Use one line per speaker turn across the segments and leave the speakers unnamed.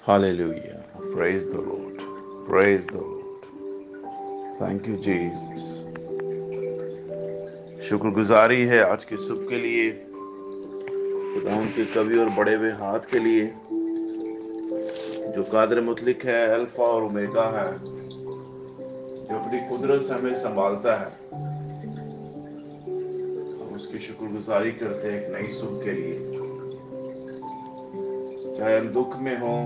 Hallelujah. Praise the Lord. Praise the Lord. Thank you Jesus. شکر گزاری ہے آج کے صبح کے لیے، خدا ان کے قوی اور بڑے ہوئے ہاتھ کے لیے جو قادر مطلق ہے، الفا اور اومیگا ہے، جو اپنی قدرت سے ہمیں سنبھالتا ہے۔ ہم اس کی شکر گزاری کرتے ہیں ایک نئی صبح کے لیے، چاہے ہم دکھ میں ہوں،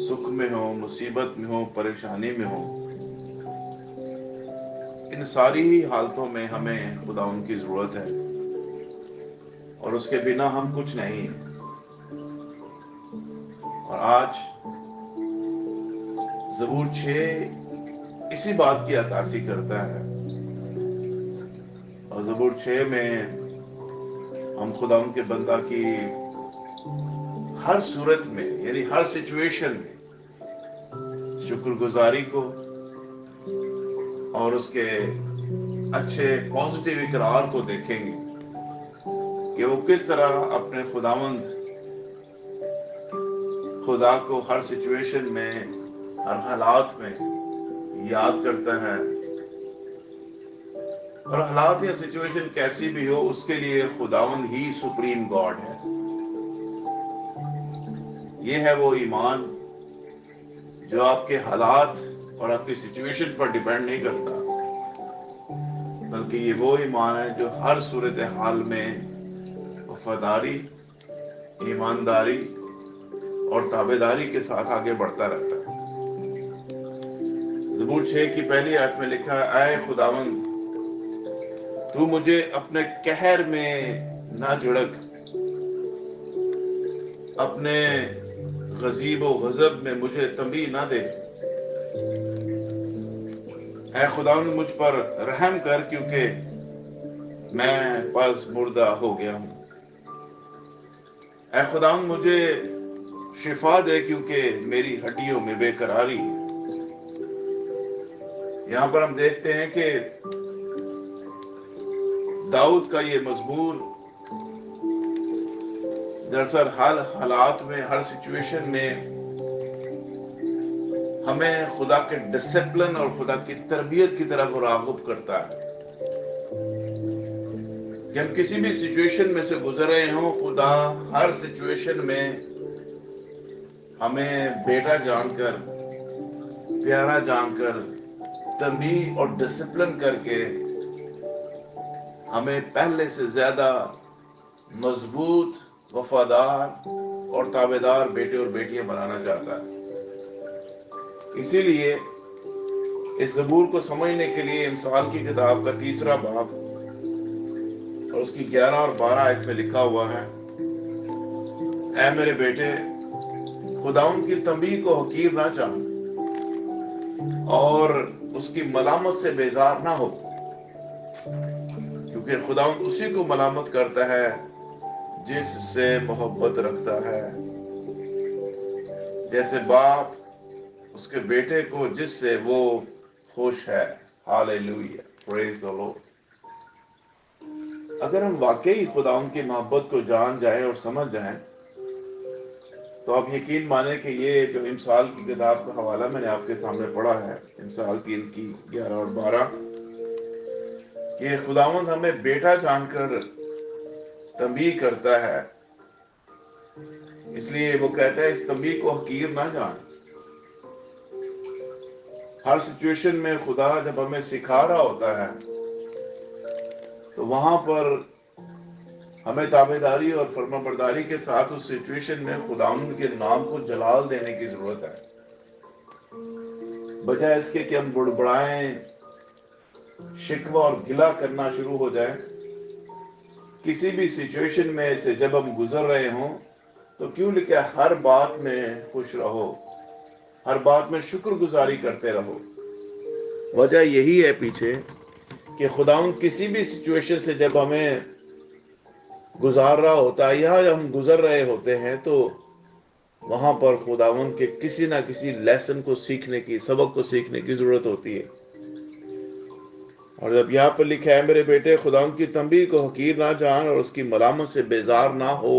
سکھ میں ہوں، مصیبت میں ہوں، پریشانی میں ہوں، ان ساری ہی حالتوں میں ہمیں خدا ان کی ضرورت ہے، اور اس کے بنا ہم کچھ نہیں ہیں۔ اور آج زبور 6 اسی بات کی عکاسی کرتا ہے، اور زبور 6 میں ہم خدا ان کے بندہ کی ہر صورت میں، یعنی ہر سچویشن میں شکر گزاری کو اور اس کے اچھے پازیٹیو اقرار کو دیکھیں گے کہ وہ کس طرح اپنے خداوند خدا کو ہر سچویشن میں، ہر حالات میں یاد کرتا ہے، اور حالات یا سچویشن کیسی بھی ہو اس کے لیے خداوند ہی سپریم گاڈ ہے۔ یہ ہے وہ ایمان جو آپ کے حالات اور آپ کی سچویشن پر ڈیپینڈ نہیں کرتا، بلکہ یہ وہ ایمان ہے جو ہر صورتحال میں وفاداری، ایمانداری اور تابعداری کے ساتھ آگے بڑھتا رہتا ہے۔ زبور 6 کی پہلی آیت میں لکھا ہے، اے خداوند تو مجھے اپنے قہر میں نہ جھڑک، اپنے غضب و غضب میں مجھے تنبیہ نہ دے۔ اے خداوند مجھ پر رحم کر، کیونکہ میں پس مردہ ہو گیا ہوں۔ اے خداوند مجھے شفا دے، کیونکہ میری ہڈیوں میں بے قراری ہے۔ یہاں پر ہم دیکھتے ہیں کہ داؤد کا یہ مزمور دراصل ہر حالات میں، ہر سچویشن میں ہمیں خدا کے ڈسپلن اور خدا کی تربیت کی طرف راغب کرتا ہے کہ ہم کسی بھی سچویشن میں سے گزر رہے ہوں، خدا ہر سچویشن میں ہمیں بیٹا جان کر، پیارا جان کر، تنبیہ اور ڈسپلن کر کے ہمیں پہلے سے زیادہ مضبوط، وفادار اور تابعدار بیٹے اور بیٹیاں بنانا چاہتا ہے۔ اسی لیے اس زبور کو سمجھنے کے لیے انسان کی کتاب کا 3 باب اور اس کی 11 اور 12 آیت میں لکھا ہوا ہے، اے میرے بیٹے خداوند کی تنبیہ کو حقیر نہ جان، اور اس کی ملامت سے بیزار نہ ہو، کیونکہ خداوند اسی کو ملامت کرتا ہے جس سے محبت رکھتا ہے، جیسے باپ اس کے بیٹے کو جس سے وہ خوش ہے۔ ہاللیلویہ، پریز دی لارڈ۔ اگر ہم واقعی خداوند کی محبت کو جان جائیں اور سمجھ جائیں تو آپ یقین مانیں کہ یہ جو امثال کی کتاب کا حوالہ میں نے آپ کے سامنے پڑھا ہے، امثال 3 کی 11 اور 12، کہ خداوند ہمیں بیٹا جان کر تنبیہ کرتا ہے، اس لیے وہ کہتا ہے اس تنبیہ کو حقیر نہ جان۔ ہر سچویشن میں خدا جب ہمیں سکھا رہا ہوتا ہے تو وہاں پر ہمیں تابعداری اور فرما برداری کے ساتھ اس سچویشن میں خداوند کے نام کو جلال دینے کی ضرورت ہے، بجائے اس کے کہ ہم بڑبڑائیں، شکوہ اور گلہ کرنا شروع ہو جائیں۔ کسی بھی سچویشن میں سے جب ہم گزر رہے ہوں تو کیوں لکھا ہر بات میں خوش رہو، ہر بات میں شکر گزاری کرتے رہو۔ وجہ یہی ہے پیچھے کہ خداوند کسی بھی سچویشن سے جب ہمیں گزار رہا ہوتا ہے یا ہم گزر رہے ہوتے ہیں تو وہاں پر خداوند کے کسی نہ کسی لیسن کو سیکھنے کی، سبق کو سیکھنے کی ضرورت ہوتی ہے۔ اور جب یہاں پر لکھا ہے میرے بیٹے خداوند کی تنبیہ کو حقیر نہ جان اور اس کی ملامت سے بیزار نہ ہو،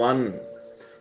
1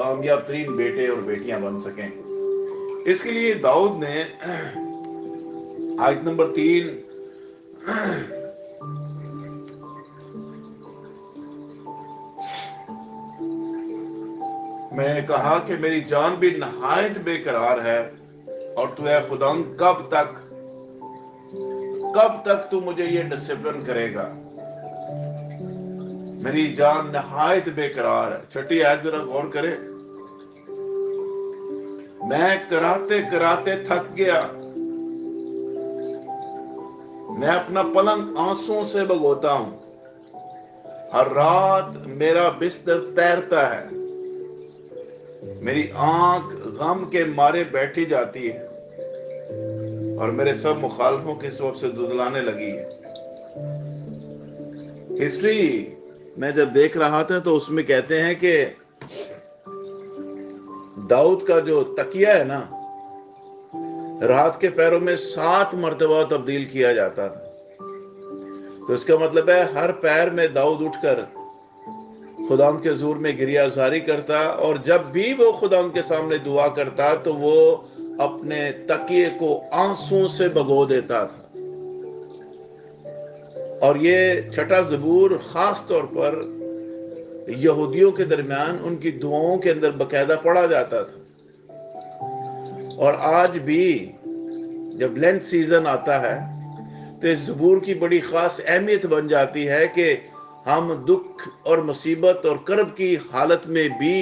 کامیاب ترین بیٹے اور بیٹیاں بن سکیں۔ اس کے لیے داؤد نے آیت نمبر 3 میں کہا کہ میری جان بھی نہایت بے قرار ہے، اور تو اے خداوند کب تک تو مجھے یہ ڈسپلن کرے گا؟ میری جان نہایت بے قرار ہے۔ چھٹی آیت ذرا غور کرے، میں کراتے کراتے تھک گیا، میں اپنا پلنگ آنسوں سے بھگوتا ہوں، ہر رات میرا بستر تیرتا ہے، میری آنکھ غم کے مارے بیٹھی جاتی ہے، اور میرے سب مخالفوں کے سبب سے دھندلانے لگی ہے۔ ہسٹری میں جب دیکھ رہا تھا تو اس میں کہتے ہیں کہ داؤد کا جو تکیہ ہے نا، رات کے پیروں میں 7 مرتبہ تبدیل کیا جاتا تھا۔ تو اس کا مطلب ہے ہر پیر میں داؤد اٹھ کر خداوند کے حضور میں گریہ زاری کرتا، اور جب بھی وہ خداوند کے سامنے دعا کرتا تو وہ اپنے تکیے کو آنسوں سے بھگو دیتا تھا۔ اور یہ چھٹا زبور خاص طور پر یہودیوں کے درمیان ان کی دعاؤں کے اندر باقاعدہ پڑھا جاتا تھا۔ اور آج بھی جب لینٹ سیزن آتا ہے تو اس زبور کی بڑی خاص اہمیت بن جاتی ہے کہ ہم دکھ اور مصیبت اور کرب کی حالت میں بھی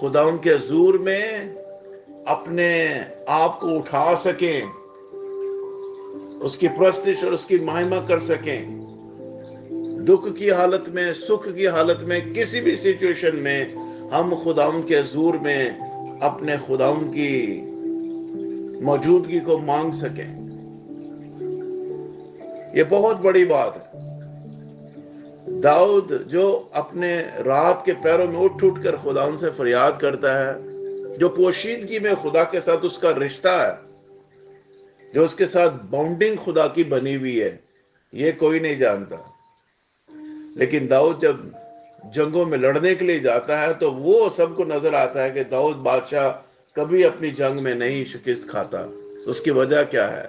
خداوند کے حضور میں اپنے آپ کو اٹھا سکیں، اس کی پرستش اور اس کی مہمہ کر سکیں۔ دکھ کی حالت میں، سکھ کی حالت میں، کسی بھی سچویشن میں ہم خداوند کے حضور میں اپنے خداوند کی موجودگی کو مانگ سکیں۔ یہ بہت بڑی بات ہے۔ داؤد جو اپنے رات کے پیروں میں اٹھ اٹھ کر خداوند سے فریاد کرتا ہے، جو پوشیدگی میں خدا کے ساتھ اس کا رشتہ ہے، جو اس کے ساتھ باؤنڈنگ خدا کی بنی ہوئی ہے، یہ کوئی نہیں جانتا۔ لیکن داؤد جب جنگوں میں لڑنے کے لیے جاتا ہے تو وہ سب کو نظر آتا ہے کہ داؤد بادشاہ کبھی اپنی جنگ میں نہیں شکست کھاتا۔ اس کی وجہ کیا ہے؟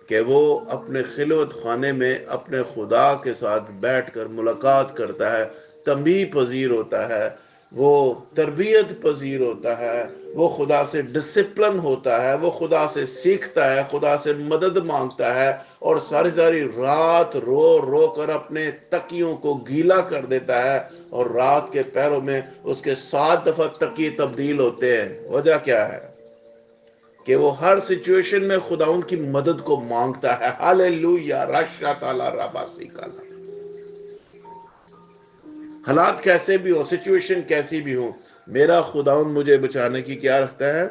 کہ وہ اپنے خلوت خانے میں اپنے خدا کے ساتھ بیٹھ کر ملاقات کرتا ہے، تنبیہ پذیر ہوتا ہے، وہ تربیت پذیر ہوتا ہے، وہ خدا سے ڈسپلن ہوتا ہے، وہ خدا سے سیکھتا ہے، خدا سے مدد مانگتا ہے، اور ساری ساری رات رو رو کر اپنے تکیوں کو گیلا کر دیتا ہے، اور رات کے پیروں میں اس کے 7 دفعہ تکیے تبدیل ہوتے ہیں۔ وجہ کیا ہے؟ کہ وہ ہر سچویشن میں خداوند کی مدد کو مانگتا ہے۔ ہاللیلویا، راشا تالا راباسی کالا۔ حالات کیسے بھی ہو، سچویشن کیسی بھی ہو، میرا خداوند مجھے بچانے کی کیا رکھتا ہے؟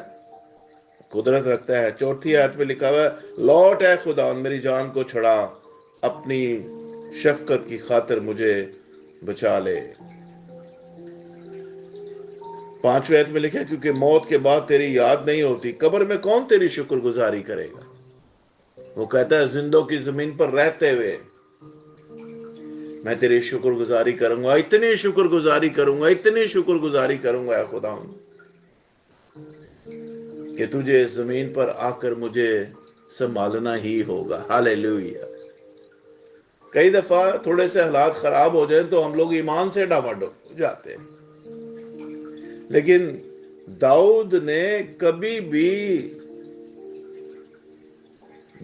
قدرت رکھتا ہے۔ 4 آیت میں لکھا ہوا ہے، لوٹ اے خداوند میری جان کو چھڑا، اپنی شفقت کی خاطر مجھے بچا لے۔ 5 آیت میں لکھا ہے، کیونکہ موت کے بعد تیری یاد نہیں ہوتی، قبر میں کون تیری شکر گزاری کرے گا؟ وہ کہتا ہے زندوں کی زمین پر رہتے ہوئے میں تیری شکر گزاری کروں گا، اتنی شکر گزاری کروں گا، اتنی شکر گزاری کروں گا اے خداوند، کہ تجھے اس زمین پر آ کر مجھے سنبھالنا ہی ہوگا۔ ہاللیلویا۔ کئی دفعہ تھوڑے سے حالات خراب ہو جائیں تو ہم لوگ ایمان سے ڈاواڈول ہو جاتے ہیں، لیکن داؤد نے کبھی بھی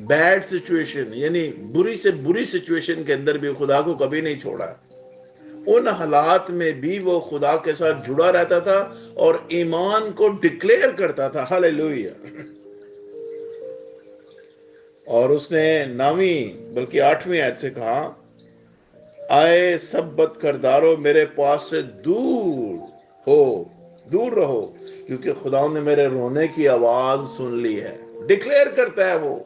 بیڈ سچویشن، یعنی بری سے بری سچویشن کے اندر بھی خدا کو کبھی نہیں چھوڑا۔ ان حالات میں بھی وہ خدا کے ساتھ جڑا رہتا تھا اور ایمان کو ڈکلیئر کرتا تھا۔ ہاللیلویا۔ اور اس نے 9ویں بلکہ 8ویں آیت سے کہا، آئے سب بد کرداروں میرے پاس سے دور رہو، کیونکہ خدا نے میرے رونے کی آواز سن لی ہے۔ ڈکلیئر کرتا ہے وہ،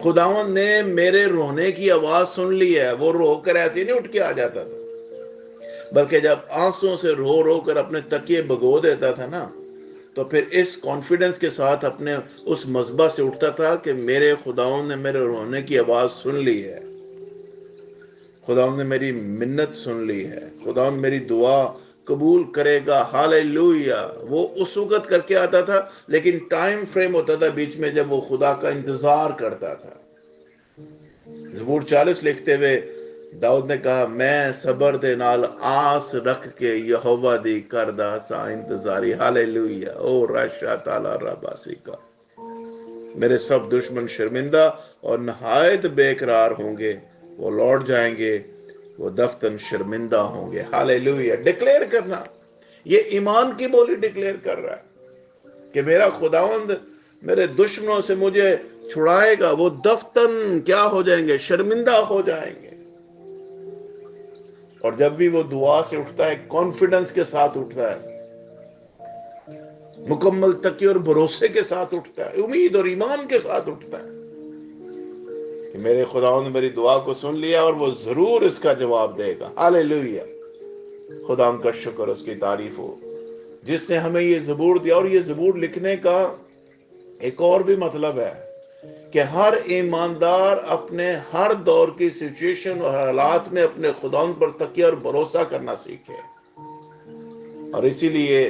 خداوند نے میرے رونے کی آواز سن لی ہے۔ وہ رو کر ایسے نہیں اٹھ کے آ جاتا تھا، بلکہ جب آنسوں سے رو رو کر اپنے تکیے بھگو دیتا تھا نا، تو پھر اس کانفیڈنس کے ساتھ اپنے اس مذبح سے اٹھتا تھا کہ میرے خداوند نے میرے رونے کی آواز سن لی ہے، خداوند نے میری منت سن لی ہے، خداوند میری دعا قبول کرے گا. ہاللیلویا. وہ اس وقت کر کے آتا تھا لیکن ٹائم فریم ہوتا تھا بیچ میں جب وہ خدا کا انتظار کرتا تھا. زبور 40 لکھتے ہوئے داؤد نے کہا میں صبر دے نال آس رکھ کے یہوہ دی کردا سا انتظاری. ہاللیلویا. او راشا تعالی رباسی کا. میرے سب دشمن شرمندہ اور نہایت بے قرار ہوں گے. وہ لوٹ جائیں گے, وہ دفتن شرمندہ ہوں گے. ہاللیلویا. ڈکلیئر کرنا, یہ ایمان کی بولی ڈکلیئر کر رہا ہے کہ میرا خداوند میرے دشمنوں سے مجھے چھڑائے گا. وہ دفتن کیا ہو جائیں گے؟ شرمندہ ہو جائیں گے. اور جب بھی وہ دعا سے اٹھتا ہے کانفیڈنس کے ساتھ اٹھتا ہے, مکمل تقوی اور بھروسے کے ساتھ اٹھتا ہے, امید اور ایمان کے ساتھ اٹھتا ہے کہ میرے خداوند نے میری دعا کو سن لیا اور وہ ضرور اس کا جواب دے گا. ہاللیلویا. خدا کا شکر, اس کی تعریف ہو جس نے ہمیں یہ زبور دیا. اور یہ زبور لکھنے کا ایک اور بھی مطلب ہے کہ ہر ایماندار اپنے ہر دور کی سچویشن اور حالات میں اپنے خداوند پر تکیہ اور بھروسہ کرنا سیکھے. اور اسی لیے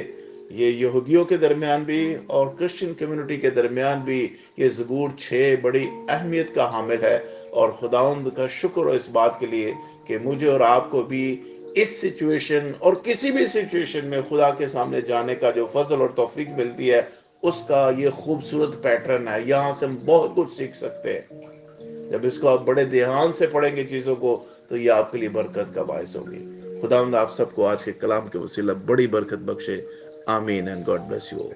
یہ یہودیوں کے درمیان بھی اور کرسچن کمیونٹی کے درمیان بھی یہ زبور 6 بڑی اہمیت کا حامل ہے. اور خداوند کا شکر ہو اس بات کے لیے کہ مجھے اور آپ کو بھی اس سچویشن اور کسی بھی سچویشن میں خدا کے سامنے جانے کا جو فضل اور توفیق ملتی ہے, اس کا یہ خوبصورت پیٹرن ہے. یہاں سے ہم بہت کچھ سیکھ سکتے ہیں. جب اس کو آپ بڑے دھیان سے پڑھیں گے چیزوں کو تو یہ آپ کے لیے برکت کا باعث ہوگی. خداوند آپ سب کو آج کے کلام کے وسیلہ بڑی برکت بخشے. آمین. And God bless you.